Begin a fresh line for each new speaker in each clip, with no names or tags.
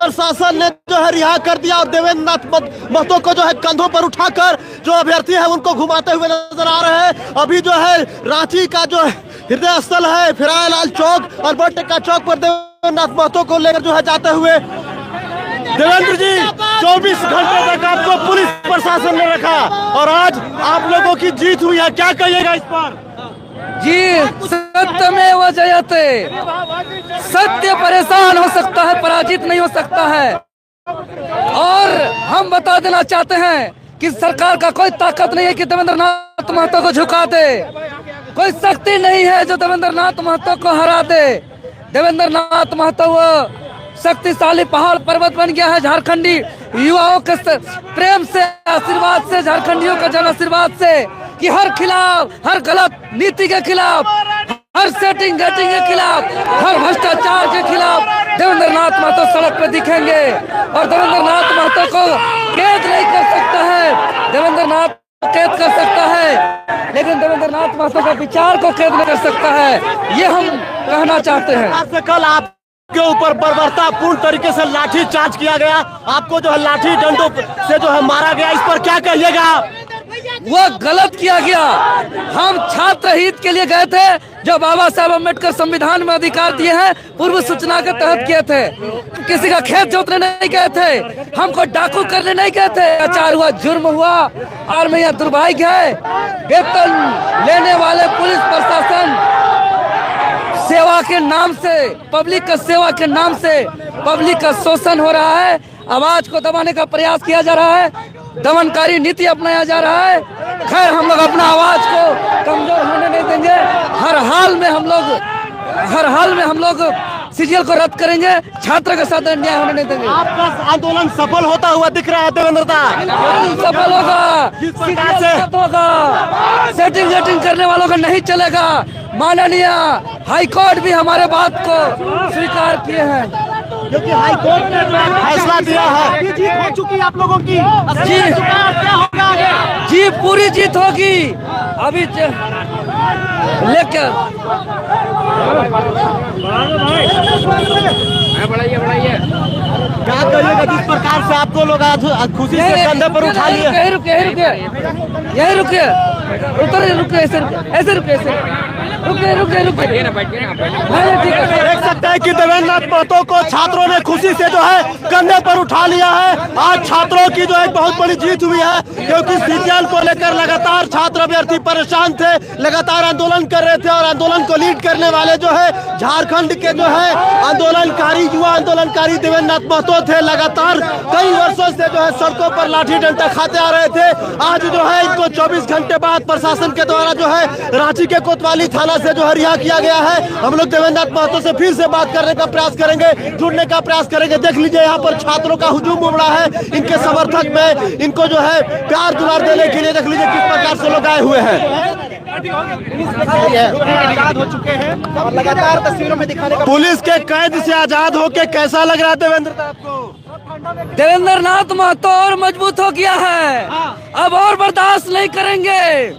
प्रशासन ने जो है रिहा कर दिया और देवेंद्र नाथ महतो को जो है कंधों पर उठाकर जो अभ्यर्थी है उनको घुमाते हुए नजर आ रहे हैं। अभी जो है रांची का जो हृदय स्थल है फिरालाल चौक और बट्टिका चौक पर देवेंद्र नाथ महतो को लेकर जो है जाते हुए। देवेंद्र जी, 24 घंटे तक आपको पुलिस प्रशासन ने रखा और आज आप लोगों की जीत हुई है, क्या कहिएगा इस पर?
जी, सत्यमेव जयते। सत्य परेशान हो सकता है, पराजित नहीं हो सकता है। और हम बता देना चाहते हैं कि सरकार का कोई ताकत नहीं है कि देवेंद्र नाथ महतो को झुका दे। कोई शक्ति नहीं है जो देवेंद्र नाथ महतो को हरा दे। देवेंद्र नाथ महतो वो शक्तिशाली पहाड़ पर्वत बन गया है झारखंडी युवाओं के प्रेम से, आशीर्वाद से, झारखंडियों का जन आशीर्वाद से कि हर खिलाफ, हर गलत नीति के खिलाफ, हर सेटिंग गेटिंग के खिलाफ, हर भ्रष्टाचार के खिलाफ देवेंद्र नाथ महतो सड़क पे दिखेंगे। और देवेंद्र नाथ महतो को कैद नहीं कर सकता है, देवेंद्र नाथ कैद कर सकता है लेकिन देवेंद्र नाथ महतो के विचार को कैद नहीं कर सकता है, ये हम कहना चाहते हैं।
कल आप के ऊपर बर्बरतापूर्ण तरीके से लाठी चार्ज किया गया, आपको जो है लाठी डंडों से जो है मारा गया, इस पर क्या कहिएगा?
वो गलत किया गया। हम छात्र हित के लिए गए थे जो बाबा साहब अम्बेडकर संविधान में अधिकार दिए हैं, पूर्व सूचना के तहत किए थे। किसी का खेत जोतने नहीं गए थे, हमको डाकू करने नहीं गए थे। अत्याचार हुआ, जुर्म हुआ और मैं यहाँ दुर्भाग्य है वेतन लेने वाले पुलिस प्रशासन सेवा के नाम से, पब्लिक का सेवा के नाम से पब्लिक का शोषण हो रहा है। आवाज को दबाने का प्रयास किया जा रहा है, दमनकारी नीति अपनाया जा रहा है। खैर, हम लोग अपना आवाज को कमजोर होने नहीं देंगे। हर हाल में हम लोग सीजीएल को रद्द करेंगे, छात्र के साथ अन्याय होने नहीं देंगे।
आपका आंदोलन सफल होता हुआ दिख रहा है देवेंद्र दा?
सफल होगा,
जिस प्रकार से
होगा। सेटिंग गेटिंग करने वालों का नहीं चलेगा। माननीय हाईकोर्ट भी हमारे बात को स्वीकार किए हैं,
क्योंकि हाईकोर्ट ने जो फैसला दिया है। जीत हो चुकी आप लोगों की, क्या होगा?
जी पूरी जीत होगी। अभी लेकर बढ़ाइए
क्या करिएगा जिस प्रकार से आपको लोग आज खुशी से कंधे पर उठा लिए?
यही रुके ऐसे रुके
देख सकते हैं कि देवेंद्र नाथ महतो को छात्रों ने खुशी से जो है कंधे पर उठा लिया है। आज छात्रों की जो एक बहुत बड़ी जीत हुई है, क्योंकि सीजीएल को लेकर लगातार छात्र अभ्यर्थी परेशान थे, लगातार आंदोलन कर रहे थे और आंदोलन को लीड करने वाले जो है झारखंड के जो है आंदोलनकारी, युवा आंदोलनकारी देवेंद्र नाथ महतो थे। लगातार कई वर्षों से जो है सड़कों पर लाठी डंडा खाते आ रहे थे। आज जो है इनको 24 घंटे बाद प्रशासन के द्वारा जो है रांची के कोतवाली थाना से जो है रिहा किया गया है। हम लोग देवेंद्र नाथ महतो से फिर से बात करने का प्रयास करेंगे, जुड़ने का प्रयास करेंगे। देख लीजिए यहाँ पर छात्रों का हुजूम उमड़ा है इनके समर्थक में, इनको जो है प्यार दुलार देने के लिए देख लीजिए किस प्रकार से लोग आए हुए हैं। आजाद हो चुके हैं और लगातार तस्वीरों में दिखाने का पुलिस के कैद से आजाद होके कैसा लग रहा है देवेंद्र आपको?
देवेंद्र नाथ महतो और मजबूत हो गया है, अब और बर्दाश्त नहीं करेंगे।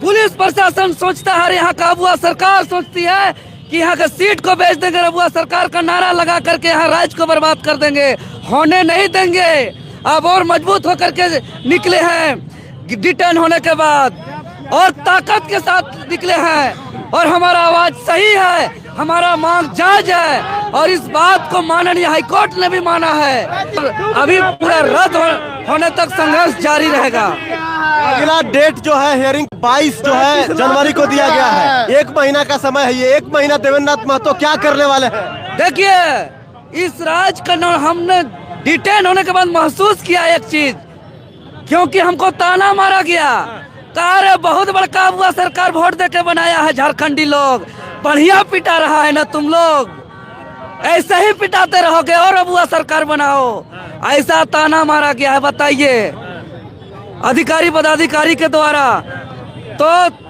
पुलिस प्रशासन सोचता है, यहाँ का अबुआ सरकार सोचती है कि यहाँ का सीट को बेच देंगे, अबुआ सरकार का नारा लगा करके यहाँ राज्य को बर्बाद कर देंगे। होने नहीं देंगे। अब और मजबूत होकर के निकले हैं डिटेन होने के बाद और ताकत के साथ निकले हैं और हमारा आवाज सही है, हमारा मांग जायज है और इस बात को माननीय हाईकोर्ट ने भी माना है। अभी पूरा रद्द होने तक संघर्ष जारी रहेगा।
अगला डेट जो है हियरिंग 22 जो है जनवरी को दिया गया है। 1 महीना का समय है। ये 1 महीना देवेंद्र नाथ महतो क्या करने वाले हैं?
देखिए, इस राज का हमने डिटेन होने के बाद महसूस किया एक चीज, क्योंकि हमको ताना मारा गया, कहा बहुत बड़का हुआ सरकार वोट देके बनाया है, झारखंडी लोग बढ़िया पिटा रहा है ना, तुम लोग ऐसे ही पिटाते रहोगे और अब हुआ सरकार बनाओ, ऐसा ताना मारा गया है। बताइए अधिकारी पदाधिकारी के द्वारा। तो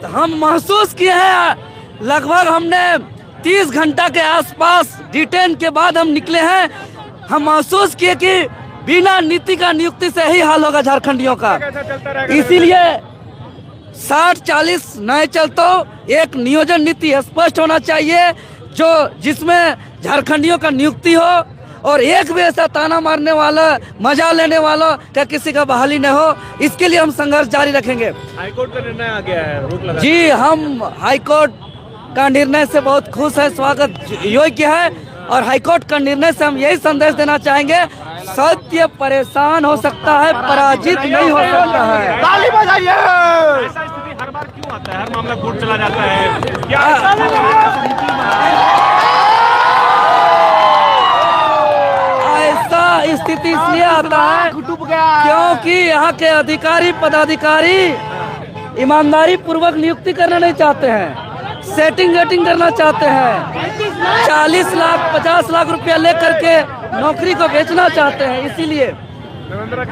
हम महसूस किए हैं, लगभग हमने 30 घंटा के आसपास डिटेन के बाद हम निकले हैं। हम महसूस किए कि बिना नीति का नियुक्ति से ही हाल होगा झारखंडियों का। इसीलिए 60-40 नए चलतो एक नियोजन नीति स्पष्ट होना चाहिए, जो जिसमें झारखंडियों का नियुक्ति हो और एक भी ऐसा ताना मारने वाला, मजा लेने वाला क्या किसी का बहाली न हो, इसके लिए हम संघर्ष जारी रखेंगे।
हाईकोर्ट का निर्णय आ गया है रोक लगा।
जी, हम हाईकोर्ट का निर्णय से बहुत खुश है, स्वागत योग्य है। और हाईकोर्ट का निर्णय से हम यही संदेश देना चाहेंगे, सत्य परेशान हो सकता है, पराजित नहीं हो सकता है।
ताली बजाइए।
ऐसा स्थिति हर बार क्यों आता है? हर मामला कोर्ट चला जाता है, क्या
ऐसा स्थिति इसलिए आता है क्योंकि यहाँ के अधिकारी पदाधिकारी ईमानदारी पूर्वक नियुक्ति करना नहीं चाहते हैं, सेटिंग वेटिंग करना चाहते हैं, 40 लाख 50 लाख रुपया लेकर के नौकरी को बेचना चाहते हैं। इसीलिए
देवेंद्र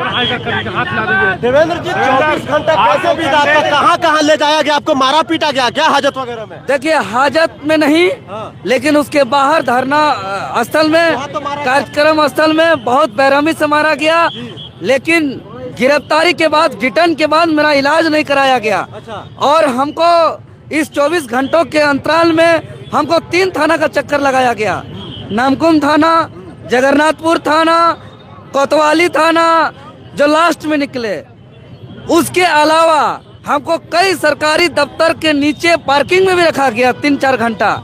जी 24 घंटा कैसे बीता, कहाँ ले जाया गया? आपको मारा पीटा गया क्या हाजत वगैरह में?
देखिए, हाजत में नहीं, लेकिन उसके बाहर धरना स्थल में, कार्यक्रम स्थल में बहुत बेरहमी से मारा गया। लेकिन गिरफ्तारी के बाद, रिटर्न के बाद मेरा इलाज नहीं कराया गया। और हमको इस 24 घंटों के अंतराल में हमको 3 थाना का चक्कर लगाया गया, नामकुम थाना, जगन्नाथपुर थाना, कोतवाली थाना, जो लास्ट में निकले। उसके अलावा हमको कई सरकारी दफ्तर के नीचे पार्किंग में भी रखा गया 3-4 घंटा।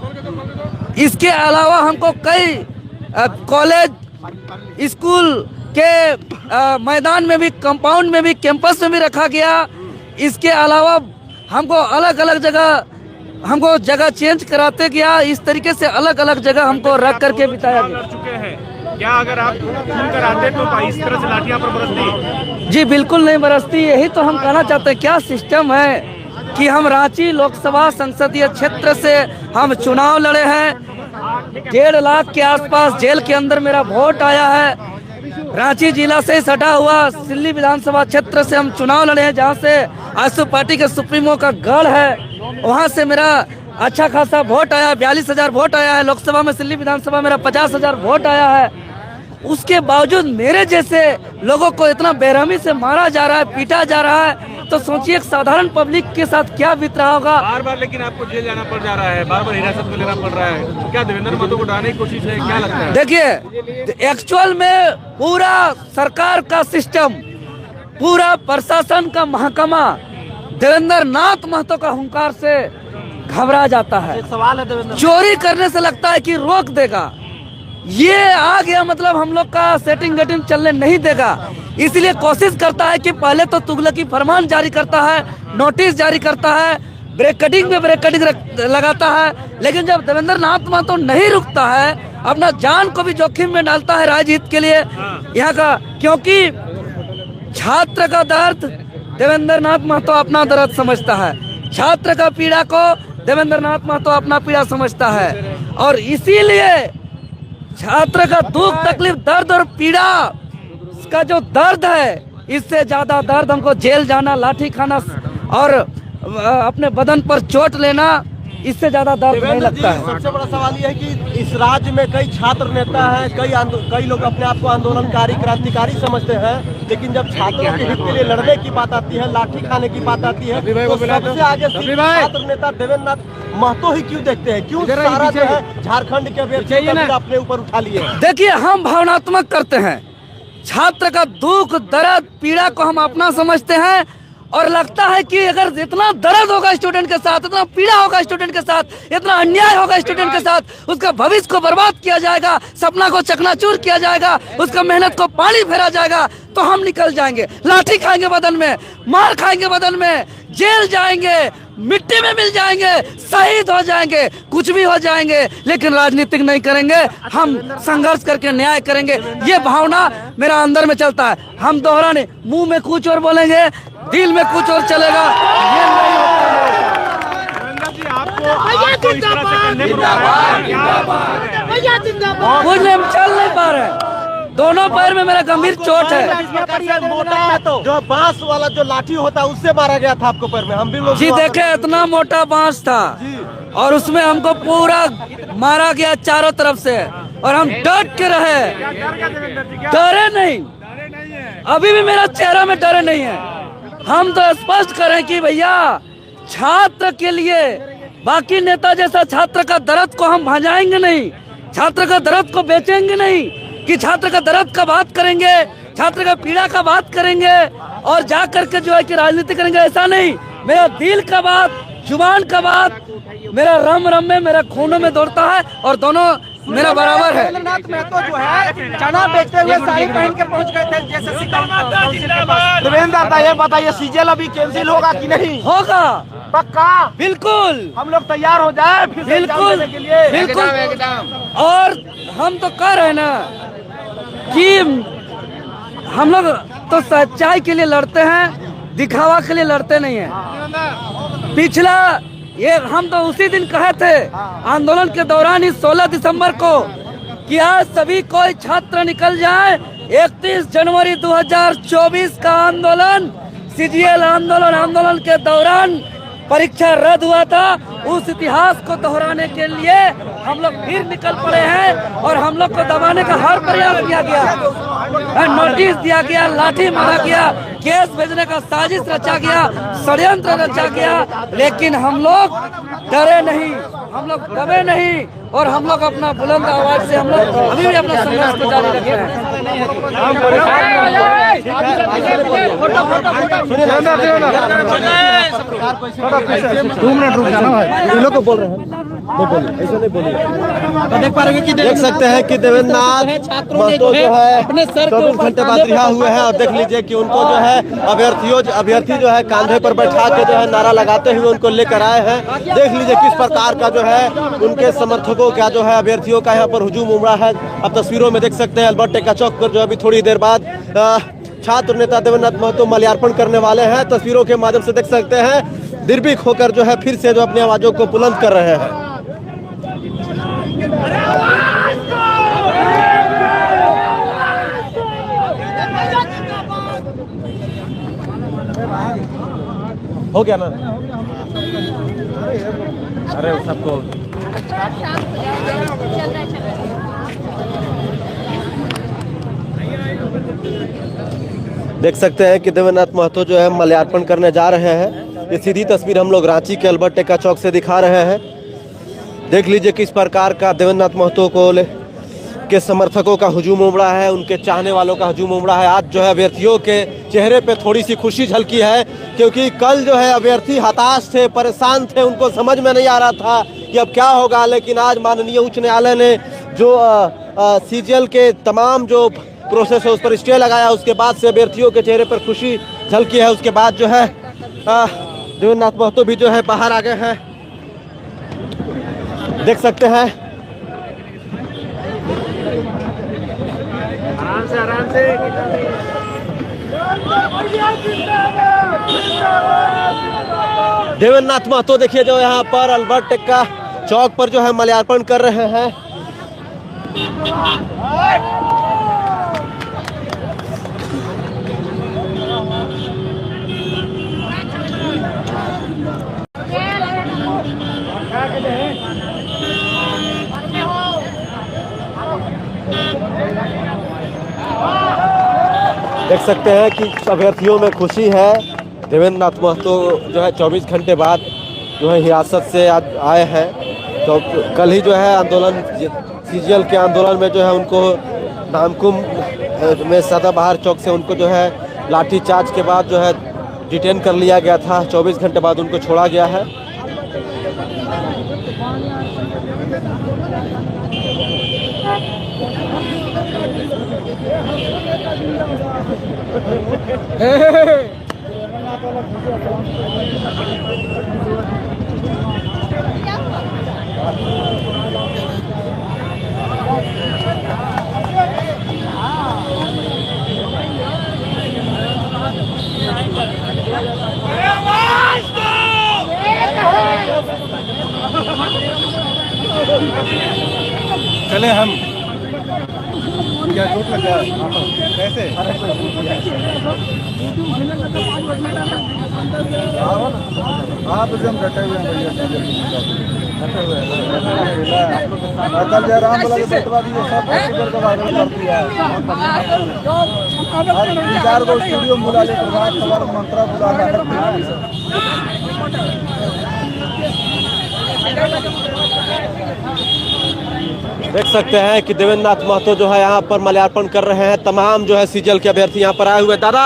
इसके अलावा हमको कई कॉलेज, स्कूल के मैदान में भी, कंपाउंड में भी, कैंपस में भी रखा गया। इसके अलावा हमको अलग अलग जगह, हमको जगह चेंज कराते गया। इस तरीके से अलग अलग जगह हमको रख करके बिताया गया।
चुके हैं क्या? अगर आप सुन कर आते तो इस तरह से लाठियां पर बरसती?
जी बिल्कुल नहीं बरसती। यही तो हम कहना चाहते हैं, क्या सिस्टम है कि हम रांची लोकसभा संसदीय क्षेत्र से हम चुनाव लड़े हैं, 1.5 लाख के आसपास जेल के अंदर मेरा वोट आया है। रांची जिला से सटा हुआ सिल्ली विधानसभा क्षेत्र से हम चुनाव लड़े हैं, जहां से आजसू पार्टी के सुप्रीमो का गढ़ है। वहां से मेरा अच्छा खासा वोट आया, 42,000 वोट आया है। लोकसभा में, सिल्ली विधानसभा मेरा 50,000 वोट आया है। उसके बावजूद मेरे जैसे लोगों को इतना बेरहमी से मारा जा रहा है, पीटा जा रहा है, तो सोचिए एक साधारण पब्लिक के साथ क्या बीत रहा होगा।
बार बार लेकिन आपको जेल जाना पड़ जा रहा है, बार बार हिरासत में लेना पड़ रहा है, क्या देवेंद्र महतो को डराने की कोशिश है? क्या लगता है?
देखिए, एक्चुअल में पूरा सरकार का सिस्टम, पूरा प्रशासन का महकमा देवेंद्र नाथ महतो का हुंकार से घबरा जाता है।
सवाल है देवेंद्र,
चोरी करने से लगता है कि रोक देगा, ये आ गया मतलब हम लोग का सेटिंग वेटिंग चलने नहीं देगा। इसलिए कोशिश करता है कि पहले तो तुगलकी फरमान जारी करता है, नोटिस जारी करता है, ब्रेकडिंग में ब्रेकडिंग लगाता है। लेकिन जब देवेंद्र नाथ महतो नहीं रुकता है, अपना जान को भी जोखिम में डालता है राजहित के लिए यहाँ का, क्योंकि छात्र का दर्द देवेंद्र नाथ महतो अपना दर्द समझता है, छात्र का पीड़ा को देवेंद्र नाथ महतो अपना पीड़ा समझता है। और इसीलिए छात्र का दुख, तकलीफ, दर्द और पीड़ा का जो दर्द है, इससे ज्यादा दर्द हमको जेल जाना, लाठी खाना और अपने बदन पर चोट लेना, इससे ज्यादा दर्द नहीं लगता है।
सबसे बड़ा सवाल यह है कि इस राज्य में कई छात्र नेता हैं, कई लोग अपने आप को आंदोलनकारी, क्रांतिकारी समझते हैं, लेकिन जब छात्रों के हित के लिए लड़ने की बात आती है, लाठी खाने की बात आती है, तो सबसे आगे छात्र नेता देवेंद्र नाथ महतो ही क्यों देखते हैं? क्यों सारा जो है झारखंड के व्यक्ति अपने ऊपर उठा लिए?
देखिए, हम भावनात्मक करते हैं, छात्र का दुख, दर्द, पीड़ा को हम अपना समझते हैं। और लगता है कि अगर इतना दर्द होगा स्टूडेंट के साथ, इतना पीड़ा होगा स्टूडेंट के साथ, इतना अन्याय होगा स्टूडेंट के साथ, उसका भविष्य को बर्बाद किया जाएगा, सपना को चकनाचूर किया जाएगा, उसका मेहनत को पानी फेरा जाएगा, तो हम निकल जाएंगे, लाठी खाएंगे बदन में, मार खाएंगे बदन में, जेल जाएंगे, मिट्टी में मिल जाएंगे, शहीद हो जाएंगे, कुछ भी हो जाएंगे, लेकिन राजनीतिक नहीं करेंगे। हम संघर्ष करके न्याय करेंगे। ये भावना मेरा अंदर में चलता है। हम दोहरा नहीं, मुंह में कुछ और बोलेंगे, दिल में कुछ और चलेगा। ये नहीं
देवेंद्र जी, आपको इस तरह से करने पर
कुछ नहीं, हम चल नहीं पा रहे, दोनों पैर में मेरा गंभीर चोट है।
जो बांस वाला जो लाठी होता है उससे मारा गया था आपको पैर में? हम भी लोग
जी देखे, इतना मोटा बांस था और उसमें हमको पूरा मारा गया चारों तरफ से, और हम डट के रहे, डरे नहीं। अभी भी मेरा चेहरा में डरे नहीं है। हम तो स्पष्ट करें कि भैया, छात्र के लिए बाकी नेता जैसा छात्र का दर्द को हम भजाएंगे नहीं, छात्र का दर्द को बेचेंगे नहीं। कि छात्र का दर्द का बात करेंगे, छात्र का पीड़ा का बात करेंगे और जा करके जो है कि राजनीति करेंगे, ऐसा नहीं। मेरा दिल का बात, जुबान का बात मेरा रम रम में, मेरा खूनों में दौड़ता है और दोनों मेरा बराबर है।
देवेंद्र नाथ महतो जो है चना बेचते हुए साड़ी पहन के पहुंच गए थे जेएसएससी काउंसिल के पास। देवेंद्र दा ये बताइए सीजीएल अभी कैंसिल होगा कि नहीं?
होगा,
पक्का?
बिल्कुल,
हम लोग तैयार हो जाए फिर से एग्जाम
बिल्कुल
देने के लिए।
बिल्कुल। और हम तो कह रहे हैं ना कि हम लोग तो सच्चाई के लिए लड़ते हैं, दिखावा के लिए लड़ते नहीं हैं। पिछला ये हम तो उसी दिन कहे थे आंदोलन के दौरान, इस 16 दिसंबर को, कि आज सभी कोई छात्र निकल जाए। 31 जनवरी 2024 का आंदोलन, सीजीएल आंदोलन के दौरान परीक्षा रद्द हुआ था। उस इतिहास को दोहराने के लिए हम लोग फिर निकल पड़े हैं और हम लोग को दबाने का हर प्रयास किया गया, नोटिस दिया गया, लाठी मारा गया, केस भेजने का साजिश रचा गया, षड्यंत्र रचा गया, लेकिन हम लोग डरे नहीं, हम लोग दबे नहीं और हम लोग अपना बुलंद आवाज से हम लोग अभी भी अपना संघर्ष को जारी रखे हैं।
तो देख पा रहे हैं कि देख सकते हैं कि देवेंद्र नाथ महतो जो है 24 घंटे बाद रिहा हुए हैं और देख लीजिए कि उनको जो है अभ्यर्थी जो है कांधे पर बैठा के जो है नारा लगाते हुए उनको लेकर आए हैं। देख लीजिए किस प्रकार का जो है उनके समर्थकों का जो है अभ्यर्थियों का यहाँ पर हुजूम उमड़ा है। अब तस्वीरों में देख सकते हैं अल्बर्ट टेक्का चौक पर जो अभी थोड़ी देर बाद छात्र नेता देवेंद्र नाथ महतो माल्यार्पण करने वाले हैं। तस्वीरों के माध्यम से देख सकते हैं निर्भीक होकर जो है फिर से जो अपनी आवाजों को बुलंद कर रहे हैं। हो गया ना? अरे सबको देख सकते हैं कि देवेंद्र नाथ महतो जो है माल्यार्पण करने जा रहे हैं। ये सीधी तस्वीर हम लोग रांची के अल्बर्ट टेक्का चौक से दिखा रहे हैं। देख लीजिए किस प्रकार का देवेंद्र नाथ महतो को के समर्थकों का हुजूम उमड़ा है, उनके चाहने वालों का हुजूम उमड़ा है। आज जो है अभ्यर्थियों के चेहरे पे थोड़ी सी खुशी झलकी है, क्योंकि कल जो है अभ्यर्थी हताश थे, परेशान थे, उनको समझ में नहीं आ रहा था कि अब क्या होगा। लेकिन आज माननीय उच्च न्यायालय ने जो सीजीएल के तमाम जो प्रोसेस है उस पर स्टे लगाया, उसके बाद से अभ्यर्थियों के चेहरे पर खुशी झलकी है। उसके बाद जो है देवेंद्र नाथ महतो भी जो है बाहर आ गए हैं, देख सकते हैं। आराम से देवेंद्र नाथ महतो देखिए जो यहाँ पर अल्बर्ट टेक्का चौक पर जो है माल्यार्पण कर रहे हैं। देख सकते हैं कि अभ्यर्थियों में खुशी है। देवेंद्र नाथ महतो जो है 24 घंटे बाद जो है हिरासत से आज आए हैं। तो कल ही जो है आंदोलन सीजीएल के आंदोलन में जो है उनको नामकुम में सदाबहार चौक से उनको जो है लाठी चार्ज के बाद जो है डिटेन कर लिया गया था। 24 घंटे बाद उनको छोड़ा गया है।
चले हम क्या चोट लगा कैसे आप एकदम डटे हुए हैं कल जयराम बोला कि बटवा दिए सब हॉस्पिटल का वायरल कर दिया है। 4 गो स्टूडियो बुला ले प्रभात खबर मंत्रा बुला
देख सकते हैं कि देवेंद्र नाथ महतो जो है यहाँ पर माल्यार्पण कर रहे हैं। तमाम जो है सीजीएल के अभ्यर्थी यहाँ पर आए हुए। दादा,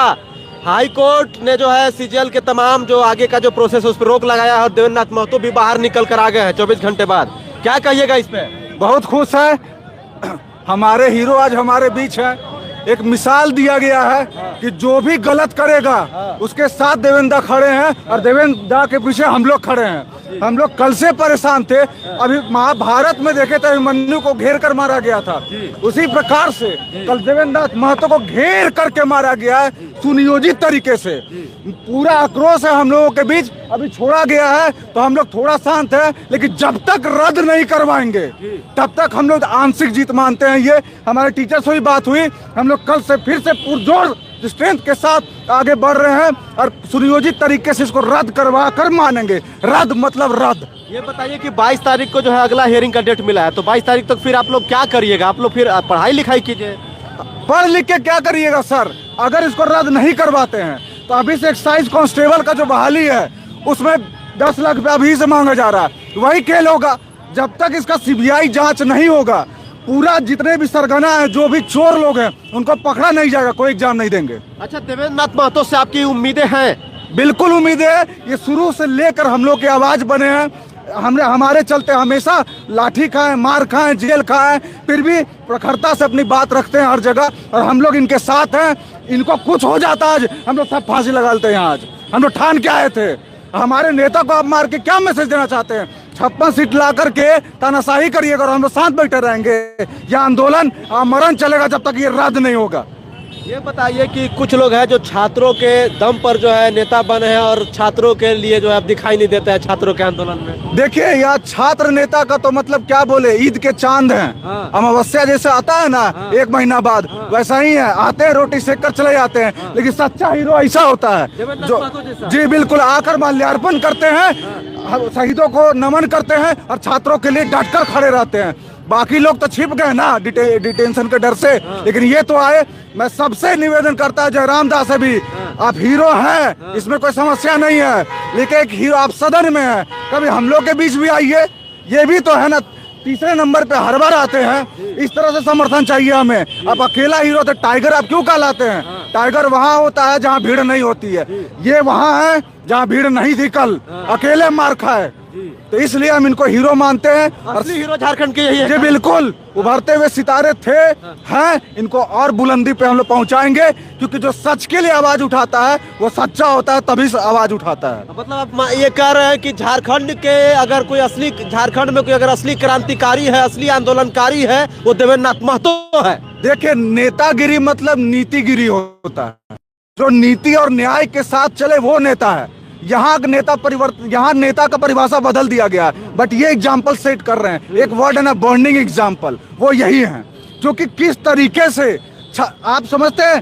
हाई कोर्ट ने जो है सीजीएल के तमाम जो आगे का जो प्रोसेस है उस पर रोक लगाया है और देवेंद्र नाथ महतो भी बाहर निकल कर आ गए हैं 24 घंटे बाद। क्या कहिएगा इस पे?
बहुत खुश है, हमारे हीरो आज हमारे बीच है। एक मिसाल दिया गया है कि जो भी गलत करेगा उसके साथ देवेंद्र खड़े हैं और देवेंद्र के पीछे हम लोग खड़े हैं। हम लोग कल से परेशान थे, अभी महाभारत में देखे थे अभिमन्यु को घेर कर मारा गया था, उसी प्रकार से कल देवेंद्र नाथ महतो को घेर करके मारा गया है सुनियोजित तरीके से। पूरा आक्रोश है हम लोगों के बीच, अभी छोड़ा गया है तो हम लोग थोड़ा शांत है, लेकिन जब तक रद्द नहीं करवाएंगे तब तक हम लोग आंशिक जीत मानते हैं। ये हमारे टीचर से भी बात हुई, हम लोग कल से फिर से पुरजोर स्ट्रेंथ के साथ आगे बढ़ रहे हैं और सुनियोजित तरीके से इसको रद्द करवा कर मानेंगे। रद्द मतलब रद्द।
ये बताइए कि 22 तारीख को जो है अगला हियरिंग का डेट मिला है, तो 22 तारीख तक फिर आप लोग क्या करिएगा? आप लोग फिर पढ़ाई लिखाई कीजिए।
पढ़ लिख के क्या करिएगा सर? अगर इसको रद्द नहीं करवाते हैं तो अभी से एक्साइज कांस्टेबल का जो बहाली है उसमें 10 लाख रुपया अभी से मांगा जा रहा है, वही खेल होगा। जब तक इसका सीबीआई जांच नहीं होगा, पूरा जितने भी सरगना है, जो भी चोर लोग हैं, उनको पकड़ा नहीं जाएगा, कोई एग्जाम नहीं देंगे।
अच्छा, देवेंद्र नाथ महतो से आपकी उम्मीदें हैं?
बिल्कुल उम्मीदें है। ये शुरू से लेकर हम लोग की आवाज बने हैं, हमारे चलते हमेशा लाठी खाएं, मार खाएं, जेल खाएं, फिर भी प्रखरता से अपनी बात रखते हैं हर जगह और हम लोग इनके साथ हैं। इनको कुछ हो जाता आज हम लोग सब फांसी लगा लेते हैं। आज हम लोग ठान के आए थे। हमारे नेता को आप मार के क्या मैसेज देना चाहते हैं? 56 सीट ला करके तानाशाही करिएगा और हम लोग साथ बैठे रहेंगे। यह आंदोलन मरण चलेगा जब तक ये रद्द नहीं होगा।
ये बताइए कि कुछ लोग हैं जो छात्रों के दम पर जो है नेता बने हैं और छात्रों के लिए जो है दिखाई नहीं देता है छात्रों के आंदोलन में।
देखिए, यहाँ छात्र नेता का तो मतलब क्या बोले, ईद के चांद हैं। अमावस्या जैसे आता है ना 1 महीना बाद, वैसा ही है। आते हैं, रोटी सेक कर चले जाते हैं, लेकिन सच्चा हीरो ऐसा होता है जो जी बिल्कुल आकर माल्यार्पण करते हैं, शहीदों को नमन करते हैं और छात्रों के लिए डट कर खड़े रहते हैं। बाकी लोग तो छिप गए ना डिटेंशन के डर से, लेकिन ये तो आए। मैं सबसे निवेदन करता हूँ, जयराम दास से भी, आप हीरो हैं, इसमें कोई समस्या नहीं है, लेकिन एक हीरो आप सदन में है, कभी हम लोग के बीच भी आइए। ये भी तो है ना, तीसरे नंबर पे हर बार आते हैं। इस तरह से समर्थन चाहिए हमें। आप अकेला हीरो तो टाइगर आप क्यों कहलाते हैं? टाइगर वहाँ होता है जहाँ भीड़ नहीं होती है, ये वहाँ है जहाँ भीड़ नहीं थी कल, अकेले मार खाए। तो इसलिए हम इनको हीरो मानते हैं।
असली हीरो झारखंड के यही है।
जी बिल्कुल, उभरते हुए सितारे थे, हैं, इनको और बुलंदी पे हम लोग पहुंचाएंगे, क्योंकि जो सच के लिए आवाज उठाता है वो सच्चा होता है, तभी से आवाज उठाता है।
मतलब आप ये कह रहे हैं कि झारखंड के अगर कोई असली, झारखंड में कोई अगर असली क्रांतिकारी है, असली आंदोलनकारी है, वो देवेंद्र नाथ महतो है।
देखिए, नेतागिरी मतलब नीतिगिरी होता है। जो नीति और न्याय के साथ चले वो नेता है। यहाँ नेता परिवर्तन, यहाँ नेता का परिभाषा बदल दिया गया है, बट ये एग्जाम्पल सेट कर रहे हैं। एक वर्ड है ना, बर्निंग एग्जाम्पल, वो यही है। क्योंकि किस तरीके से आप समझते हैं,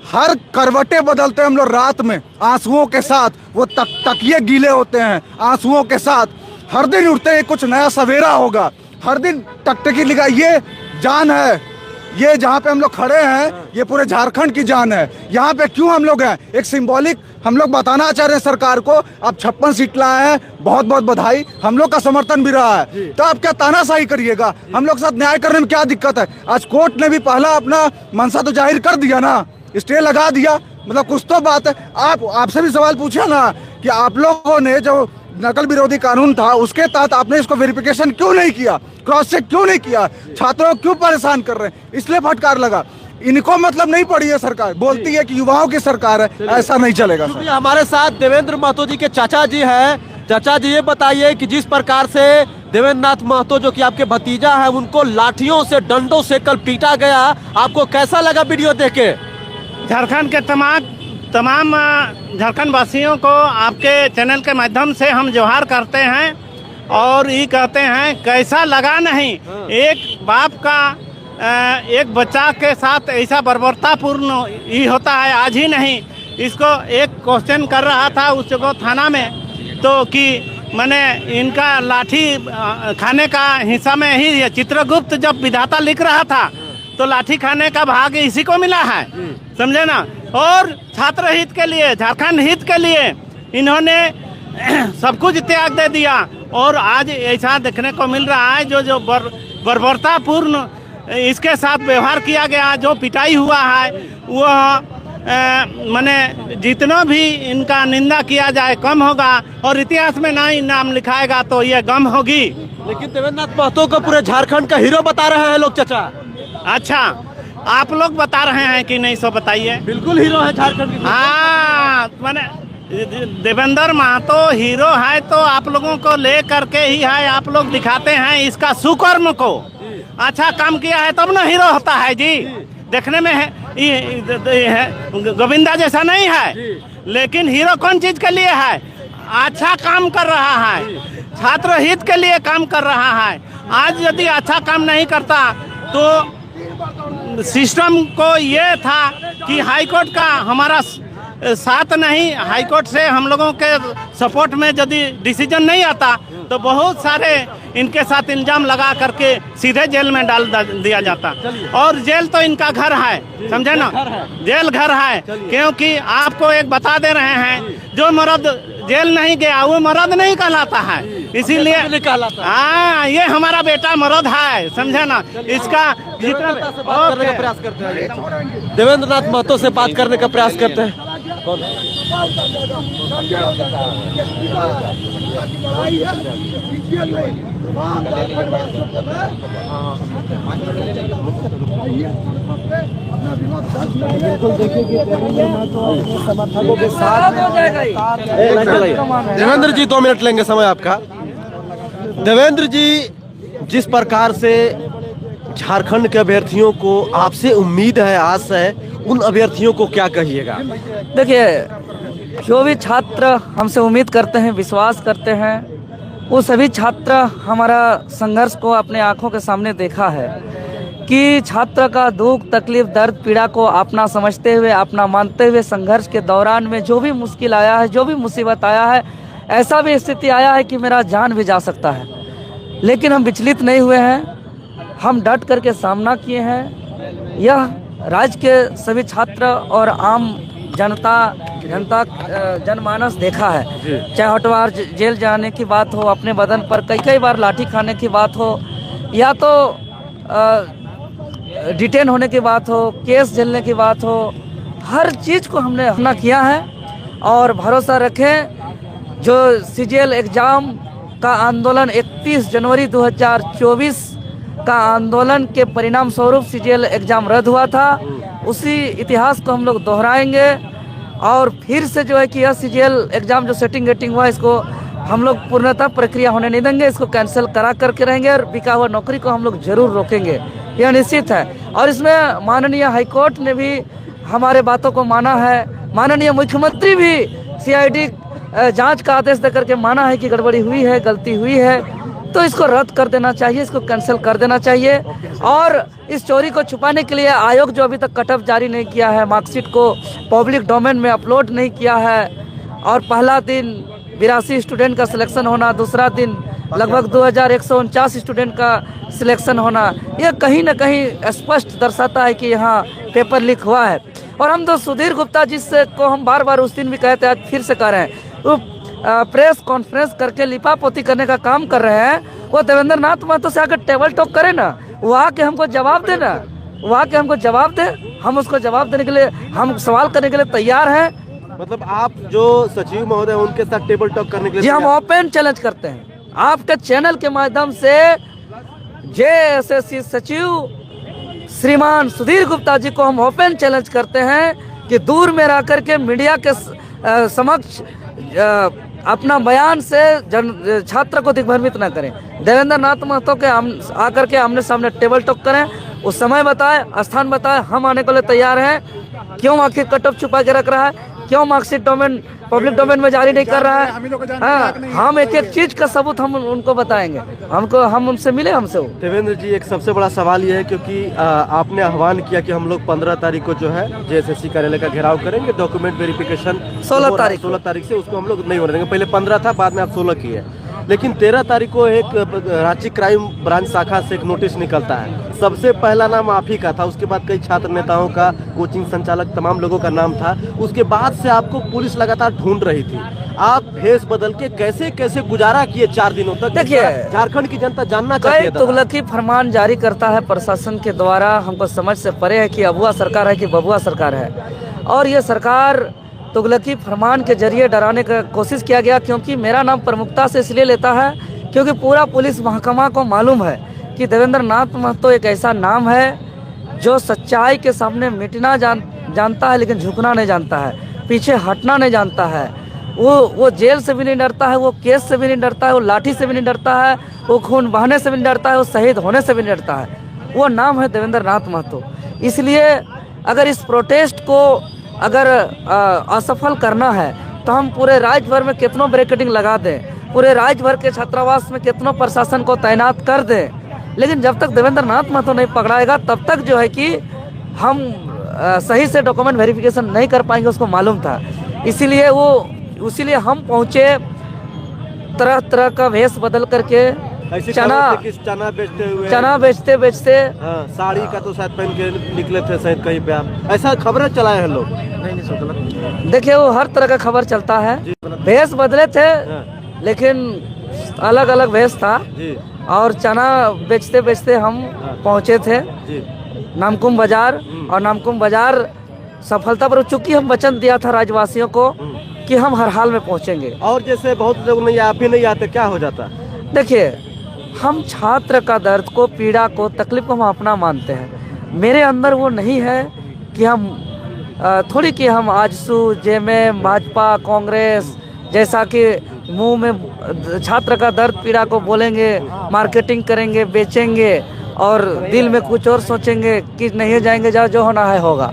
हर करवटे बदलते हैं हम लोग रात में आंसुओं के साथ, वो तकिए गीले होते हैं आंसुओं के साथ। हर दिन उठते हैं कुछ नया सवेरा होगा, हर दिन टकटकी लिखा। ये जान है, ये जहाँ पे हम लोग खड़े हैं, ये पूरे झारखंड की जान है। यहाँ पे क्यों हम लोग हैं, एक सिंबॉलिक हम लोग बताना चाह रहे हैं सरकार को। आप 56 सीट लाए हैं, बहुत बहुत बधाई, हम लोग का समर्थन भी रहा है। तो आप क्या तानाशाही करिएगा? हम लोग के साथ न्याय करने में क्या दिक्कत है? आज कोर्ट ने भी पहला अपना मंशा तो जाहिर कर दिया ना, स्टे लगा दिया, मतलब कुछ तो बात है। आपसे भी सवाल पूछा ना कि आप लोगों ने जो नकल विरोधी कानून था उसके तहत आपने इसको वेरिफिकेशन क्यों नहीं किया, क्रॉस चेक क्यों नहीं किया? छात्रों को क्यों परेशान कर रहे हैं? इसलिए फटकार लगा। इनको मतलब नहीं पड़ी है, सरकार बोलती है कि युवाओं की सरकार है, ऐसा नहीं चलेगा।
हमारे साथ देवेंद्र महतो जी के चाचा जी हैं। चाचा जी, ये बताइए कि जिस प्रकार से देवेंद्र नाथ महतो जो कि आपके भतीजा है, उनको लाठियों से, डंडों से कल पीटा गया, आपको कैसा लगा वीडियो देख के?
झारखंड के तमाम झारखंड वासियों को आपके चैनल के माध्यम से हम जोहार करते हैं और ये कहते हैं कैसा लगा नहीं, एक बाप का एक बच्चा के साथ ऐसा बर्बरतापूर्ण ही होता है। आज ही नहीं, इसको एक क्वेश्चन कर रहा था उस जगह थाना में, तो कि मैंने इनका लाठी खाने का हिस्सा में ही चित्रगुप्त जब विधाता लिख रहा था तो लाठी खाने का भाग इसी को मिला है, समझे ना। और छात्र हित के लिए, झारखंड हित के लिए इन्होंने सब कुछ त्याग दे दिया और आज ऐसा देखने को मिल रहा है जो बर्बरतापूर्ण इसके साथ व्यवहार किया गया। जो पिटाई हुआ है वो माने जितना भी इनका निंदा किया जाए कम होगा, और इतिहास में ना ही नाम लिखाएगा तो ये गम होगी।
लेकिन देवेंद्र नाथ महतो को पूरे झारखंड का हीरो बता रहे हैं लोग चाचा।
अच्छा, आप लोग बता रहे हैं कि नहीं, सो बताइए।
बिल्कुल हीरो है झारखंड की।
हाँ, माने देवेंद्र महतो हीरो है तो आप लोगों को ले करके ही है, आप लोग दिखाते हैं इसका सुकर्म को। अच्छा काम किया है तब ना हीरो होता है जी। देखने में है गोविंदा जैसा नहीं है, लेकिन हीरो कौन चीज के लिए है? अच्छा काम कर रहा है, छात्र हित के लिए काम कर रहा है। आज यदि अच्छा काम नहीं करता तो सिस्टम को ये था कि हाईकोर्ट का हमारा साथ नहीं, हाईकोर्ट से हम लोगों के सपोर्ट में यदि डिसीजन नहीं आता तो बहुत सारे इनके साथ इल्जाम लगा करके सीधे जेल में डाल दिया जाता। और जेल तो इनका घर है, समझे ना, जेल घर है। क्योंकि आपको एक बता दे रहे हैं, जो मर्द जेल नहीं गया वो मर्द नहीं कहलाता है। इसीलिए हाँ, ये हमारा बेटा मर्द है, समझे ना। इसका जितना
करने का प्रयास करते हैं, देवेंद्र नाथ महतो से बात करने का प्रयास करते हैं।
समर्थकों के साथ
देवेंद्र जी 2 मिनट लेंगे समय आपका। देवेंद्र जी, जिस प्रकार से झारखंड के अभ्यर्थियों को आपसे उम्मीद है, आस है, उन अभ्यर्थियों को क्या कहिएगा?
देखिए, जो भी छात्र हमसे उम्मीद करते हैं, विश्वास करते हैं, वो सभी छात्र हमारा संघर्ष को अपने आंखों के सामने देखा है कि छात्र का दुख, तकलीफ, दर्द, पीड़ा को अपना समझते हुए, अपना मानते हुए संघर्ष के दौरान में जो भी मुश्किल आया है, जो भी मुसीबत आया है, ऐसा भी स्थिति आया है कि मेरा जान भी जा सकता है, लेकिन हम विचलित नहीं हुए हैं। हम डट करके सामना किए हैं। यह राज्य के सभी छात्र और आम जनमानस देखा है, चाहे हटवार जेल जाने की बात हो, अपने बदन पर कई बार लाठी खाने की बात हो, या तो डिटेन होने की बात हो, केस झेलने की बात हो, हर चीज़ को हमने अपना किया है। और भरोसा रखें, जो सीजीएल एग्ज़ाम का आंदोलन 31 जनवरी 2024 का आंदोलन के परिणाम स्वरूप सीजीएल एग्ज़ाम रद्द हुआ था, उसी इतिहास को हम लोग दोहराएंगे। और फिर से जो है कि यह सीजीएल एग्ज़ाम जो सेटिंग गेटिंग हुआ, इसको हम लोग पूर्णतः प्रक्रिया होने नहीं देंगे, इसको कैंसिल करा करके रहेंगे, और बिका हुआ नौकरी को हम लोग जरूर रोकेंगे, यह निश्चित है। और इसमें माननीय हाईकोर्ट ने भी हमारे बातों को माना है, माननीय मुख्यमंत्री भी सीआईडी जांच का आदेश देकर के माना है कि गड़बड़ी हुई है, गलती हुई है, तो इसको रद्द कर देना चाहिए, इसको कैंसिल कर देना चाहिए। और इस चोरी को छुपाने के लिए आयोग जो अभी तक कटऑफ जारी नहीं किया है, मार्कशीट को पब्लिक डोमेन में अपलोड नहीं किया है, और पहला दिन 82 स्टूडेंट का सिलेक्शन होना, दूसरा दिन लगभग 2149 स्टूडेंट का सिलेक्शन होना, यह कहीं ना कहीं स्पष्ट दर्शाता है कि यहाँ पेपर लीक हुआ है। और हम तो सुधीर गुप्ता जी से को हम बार बार उस दिन भी कहते हैं, आज फिर से कह रहे हैं, वो प्रेस कॉन्फ्रेंस करके लिपापोती करने का काम कर रहे हैं। वो देवेंद्र नाथ महतो से आकर टेबल टॉक करे ना, वो आके हमको जवाब देना, वो आके हमको जवाब दे, हम उसको जवाब देने के लिए, हम सवाल करने के लिए तैयार हैं।
मतलब आप जो सचिव महोदय उनके साथ टेबल टॉक करने के लिए
जी हम ओपन चैलेंज करते हैं आपके चैनल के माध्यम से। जेएसएससी सचिव श्रीमान सुधीर गुप्ता जी को हम ओपन चैलेंज करते हैं कि दूर में रह करके मीडिया के समक्ष अपना बयान से छात्र को दिग्भ्रमित न करें। देवेंद्र नाथ महतो के आकर के आमने सामने टेबल टॉक करें, उस समय बताए, स्थान बताए, हम आने के लिए तैयार हैं। क्यों आखिर कट ऑफ छुपा के रख रहा है, क्यों मार्कशीट डोमेन पब्लिक डोमेन में जारी नहीं कर रहा है? हाँ, हम एक एक चीज का सबूत हम उनको बताएंगे, हम उनसे मिले, हमसे वो।
देवेंद्र जी, एक सबसे बड़ा सवाल ये है, क्योंकि आपने आह्वान किया कि हम लोग 15 तारीख को जो है जेएसएससी कार्यालय का घेराव करेंगे, डॉक्यूमेंट वेरिफिकेशन
16
तारीख से उसको हम लोग नहीं होने देंगे। पहले 15 था, बाद में आप 16 किए, लेकिन 13 तारीख को एक रांची क्राइम ब्रांच शाखा से एक नोटिस निकलता है। सबसे पहला नाम आप ही का था, उसके बाद कई छात्र नेताओं का, कोचिंग संचालक, तमाम लोगों का नाम था। उसके बाद से आपको पुलिस लगातार ढूंढ रही थी। आप भेष बदल के कैसे कैसे गुजारा किए 4 दिनों तक?
देखिए,
झारखंड की जनता जानना चाहती
कई
है दादा।
तुगलकी फरमान जारी करता है प्रशासन के द्वारा, हमको समझ से परे है कि अबुआ सरकार है कि बबुआ सरकार है। और ये सरकार तुगलकी फरमान के जरिए डराने का कोशिश किया गया, क्योंकि मेरा नाम प्रमुखता से इसलिए लेता है क्योंकि पूरा पुलिस महकमा को मालूम है कि देवेंद्र नाथ महतो एक ऐसा नाम है जो सच्चाई के सामने मिटना जानता है, लेकिन झुकना नहीं जानता है, पीछे हटना नहीं जानता है। वो जेल से भी नहीं डरता है, वो केस से भी नहीं डरता है, वो लाठी से भी नहीं डरता है, वो खून बहाने से भी नहीं डरता है, वो शहीद होने से भी नहीं डरता है। वो नाम है देवेंद्र नाथ महतो। इसलिए अगर इस प्रोटेस्ट को अगर असफल करना है तो हम पूरे राज्य भर में कितनों बैरिकेडिंग लगा दें, पूरे राज्य भर के छात्रावास में कितनों प्रशासन को तैनात कर दें, लेकिन जब तक देवेंद्र नाथ महतो नहीं पकड़ाएगा तब तक जो है कि हम सही से डॉक्यूमेंट वेरिफिकेशन नहीं कर पाएंगे, उसको मालूम था। इसीलिए हम पहुँचे तरह तरह का वेश बदल करके,
ऐसी
चना
खबर थी कि चना बेचते हुए,
चना बेचते
हाँ, साड़ी का तो शायद पहन के निकले थे शायद कहीं पे आप, ऐसा खबरें चलाए हैं लोग।
देखिए, वो हर तरह का खबर चलता है। भेष बदले थे लेकिन अलग अलग भेष था,
जी
और चना बेचते बेचते हम पहुँचे थे
जी
नामकुम बाजार। और नामकुम बाजार सफलता पर, चूंकि हम वचन दिया था राज्यवासियों को कि हम हर हाल में पहुँचेंगे।
और जैसे बहुत लोग नहीं, आप ही नहीं आते, क्या हो जाता?
देखिए, हम छात्र का दर्द को, पीड़ा को, तकलीफ को हम अपना मानते हैं। मेरे अंदर वो नहीं है कि हम थोड़ी कि हम आजसू, जेएमएम, भाजपा, कांग्रेस जैसा कि मुंह में छात्र का दर्द पीड़ा को बोलेंगे, मार्केटिंग करेंगे, बेचेंगे और दिल में कुछ और सोचेंगे कि नहीं जाएंगे, जाओ जो होना है होगा।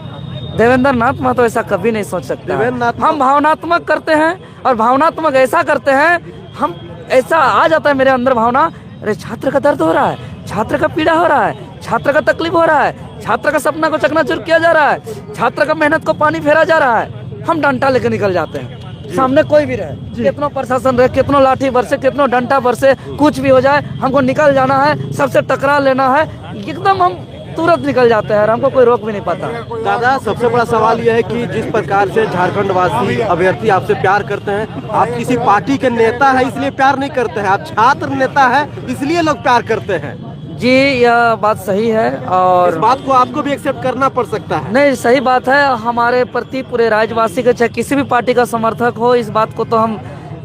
देवेंद्र नाथ महतो ऐसा कभी नहीं सोच सकता है। हम भावनात्मक करते हैं, और भावनात्मक ऐसा करते हैं, हम ऐसा आ जाता है मेरे अंदर भावना, अरे छात्र का दर्द हो रहा है, छात्र का पीड़ा हो रहा है, छात्र का तकलीफ हो रहा है, छात्र का सपना को चकनाचूर किया जा रहा है, छात्र का मेहनत को पानी फेरा जा रहा है। हम डंडा लेकर निकल जाते हैं, सामने कोई भी रहे, कितना प्रशासन रहे, कितना लाठी बरसे, कितना डंडा बरसे, कुछ भी हो जाए, हमको निकल जाना है, सबसे टकरा लेना है, एकदम हम तुरंत निकल जाते हैं और हमको कोई रोक भी नहीं पाता।
दादा, सबसे बड़ा सवाल यह है कि जिस प्रकार से झारखंड वासी अभ्यर्थी आपसे प्यार करते हैं, आप किसी पार्टी के नेता है इसलिए प्यार नहीं करते हैं, आप छात्र नेता है इसलिए लोग प्यार करते हैं।
जी, यह बात सही है, और
इस बात को आपको भी एक्सेप्ट करना पड़ सकता है।
नहीं, सही बात है। हमारे प्रति पूरे राज्यवासी के, चाहे किसी भी पार्टी का समर्थक हो, इस बात को तो हम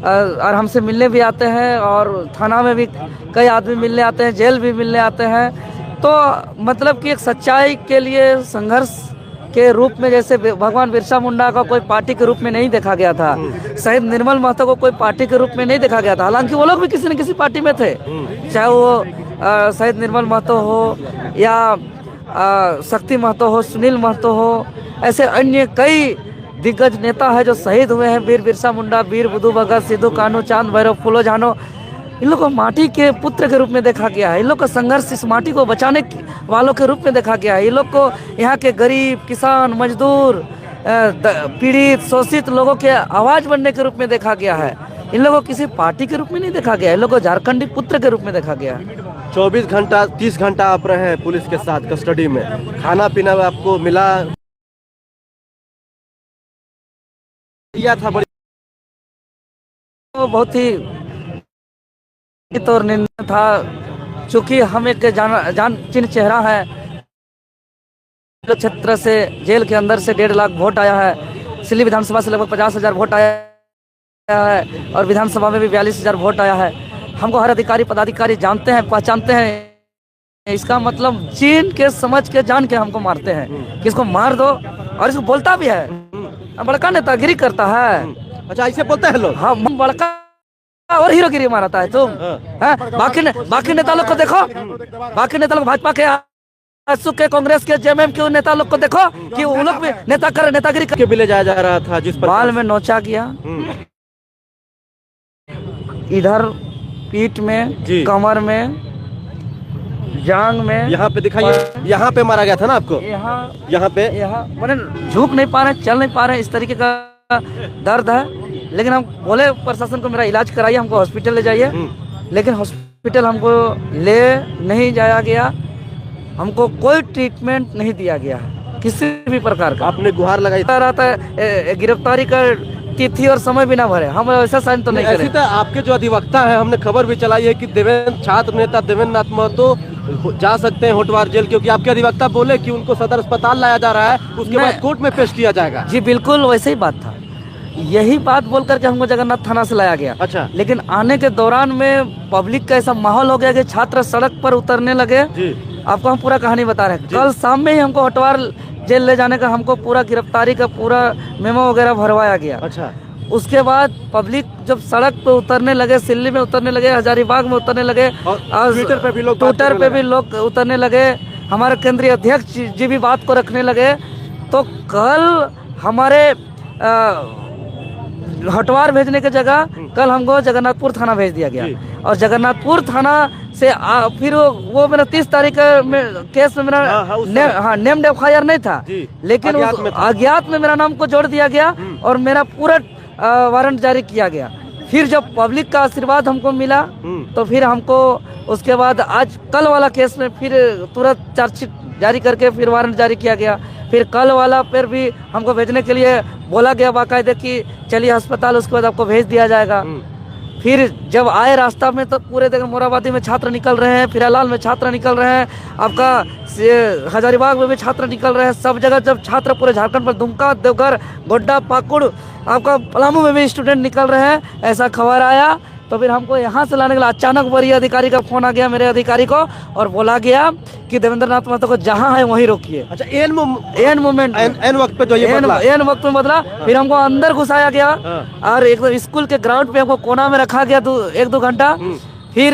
और हमसे मिलने भी आते हैं, और थाना में भी कई आदमी मिलने आते हैं, जेल भी मिलने आते हैं। तो मतलब कि एक सच्चाई के लिए संघर्ष के रूप में, जैसे भगवान बिरसा मुंडा का कोई पार्टी के रूप में नहीं देखा गया था, शहीद निर्मल महतो को कोई पार्टी के रूप में नहीं देखा गया था, हालांकि वो लोग भी किसी न किसी पार्टी में थे, चाहे वो शहीद निर्मल महतो हो या शक्ति महतो हो, सुनील महतो हो, ऐसे अन्य कई दिग्गज नेता है जो शहीद हुए हैं, वीर बिरसा मुंडा, वीर बुद्धू भगत, सिद्धू कान्हू, चांद भैरव, फूलो झानो। इन लोग को माटी के पुत्र के रूप में देखा गया है, इन लोग का संघर्ष इस माटी को बचाने वालों के रूप में देखा गया है, इन लोग को यहाँ के गरीब, किसान, मजदूर, पीड़ित, शोषित लोगों के आवाज बनने के रूप में देखा गया है। इन लोगों को किसी पार्टी के रूप में नहीं देखा गया, इन लोगों को झारखंडी पुत्र के रूप में देखा गया है।
24 घंटा 30 घंटा आप रहे हैं पुलिस के साथ कस्टडी में, खाना पीना आपको मिला था? बड़ी
बहुत ही और निंदा था, चूंकि हम एक जान चिन्ह चेहरा है। क्षेत्र से, जेल के अंदर से 1.5 लाख वोट आया है, सिल्ली विधानसभा से लगभग 50,000 वोट आया है, और विधानसभा में भी 42,000 वोट आया है। हमको हर अधिकारी पदाधिकारी जानते हैं, पहचानते हैं। इसका मतलब चीन के समझ के जान के हमको मारते हैं कि इसको मार दो, और इसको बोलता भी है, बड़का नेतागिरी करता है।
अच्छा, ऐसे बोलते हैं लोग?
हाँ, बड़का और हीरोगिरी मारता है तुम। बाकी नेता लोग को देखो, बाकी नेता लोग भाजपा के, आजसू के, कांग्रेस के, जेएमएम के नेता लोग को देखो कि वो लोग भी नेतागिरी
के भी ले जाया जा रहा था, जिस पर
बाल में नोचा गया, इधर पीठ में, कमर में, जांग में।
यहाँ पे दिखाइए, यहाँ पे मारा गया था ना आपको? यहाँ पे
मैंने झुक नहीं पा रहे, चल नहीं पा रहे, इस तरीके का दर्द है। लेकिन हम बोले प्रशासन को मेरा इलाज कराइए, हमको हॉस्पिटल ले जाइए, लेकिन हॉस्पिटल हमको ले नहीं जाया गया, हमको कोई ट्रीटमेंट नहीं दिया गया किसी भी प्रकार का।
आपने गुहार लगाई?
रहता है गिरफ्तारी का तिथि और समय भी ना भरे, हम ऐसा साइन तो नहीं
ऐसी
करें।
तो आपके जो अधिवक्ता है, हमने खबर भी चलाई है कि देवेंद्र छात्र नेता देवेंद्र नाथ महतो जा सकते हैं होटवार जेल, क्योंकि आपके अधिवक्ता बोले कि उनको सदर अस्पताल लाया जा रहा है, उसके बाद कोर्ट में पेश किया जाएगा।
जी बिल्कुल वैसे ही बात था, यही बात बोल करके हमको जगन्नाथ थाना से लाया गया।
अच्छा।
लेकिन आने के दौरान में पब्लिक का ऐसा माहौल हो गया कि छात्र सड़क पर उतरने लगे।
जी।
आपको हम पूरा कहानी बता रहे हैं। कल शाम में ही हमको होटवार जेल ले जाने का, हमको पूरा गिरफ्तारी का पूरा मेमो वगैरह भरवाया गया।
अच्छा।
उसके बाद पब्लिक जब सड़क पे उतरने लगे, सिल्ली में उतरने लगे, हजारीबाग में उतरने लगे,
और ट्विटर पे भी लोग बात
ट्विटर
करने
पे
लगे।
भी लोग उतरने लगे, हमारे केंद्रीय अध्यक्ष जी भी बात को रखने लगे। तो कल हमारे हटवार भेजने की जगह कल हमको जगन्नाथपुर थाना भेज दिया गया। और जगन्नाथपुर थाना से फिर वो मेरा 30 तारीख में केस में मेरा नेम्ड FIR नहीं था, लेकिन अज्ञात में मेरा नाम को जोड़ दिया गया और मेरा पूरा वारंट जारी किया गया। फिर जब पब्लिक का आशीर्वाद हमको मिला तो फिर हमको उसके बाद आज कल वाला केस में फिर तुरंत चार्जशीट जारी करके फिर वारंट जारी किया गया। फिर कल वाला पर भी हमको भेजने के लिए बोला गया बाकायदे कि चलिए अस्पताल, उसके बाद आपको भेज दिया जाएगा। फिर जब आए रास्ता में तो पूरे देखो मोराबादी में छात्र निकल रहे हैं, फिरालाल में छात्र निकल रहे हैं, आपका हजारीबाग में भी छात्र निकल रहे हैं। सब जगह जब छात्र पूरे झारखंड पर, दुमका, देवघर, गोड्डा, पाकुड़, आपका पलामू में भी स्टूडेंट निकल रहे हैं, ऐसा खबर आया। तो फिर हमको यहाँ से लाने के लिए अचानक वरीय अधिकारी का फोन आ गया मेरे अधिकारी को, और बोला गया कि देवेंद्र नाथ महतो को जहाँ है वहीं रोकिए।
अच्छा, एन
मोमेंट
एन वक्त पे जो ये बदला।
एन वक्त में बदला। फिर हमको अंदर घुसाया गया और एक स्कूल के ग्राउंड पे हमको कोना में रखा गया 1-2 घंटा। फिर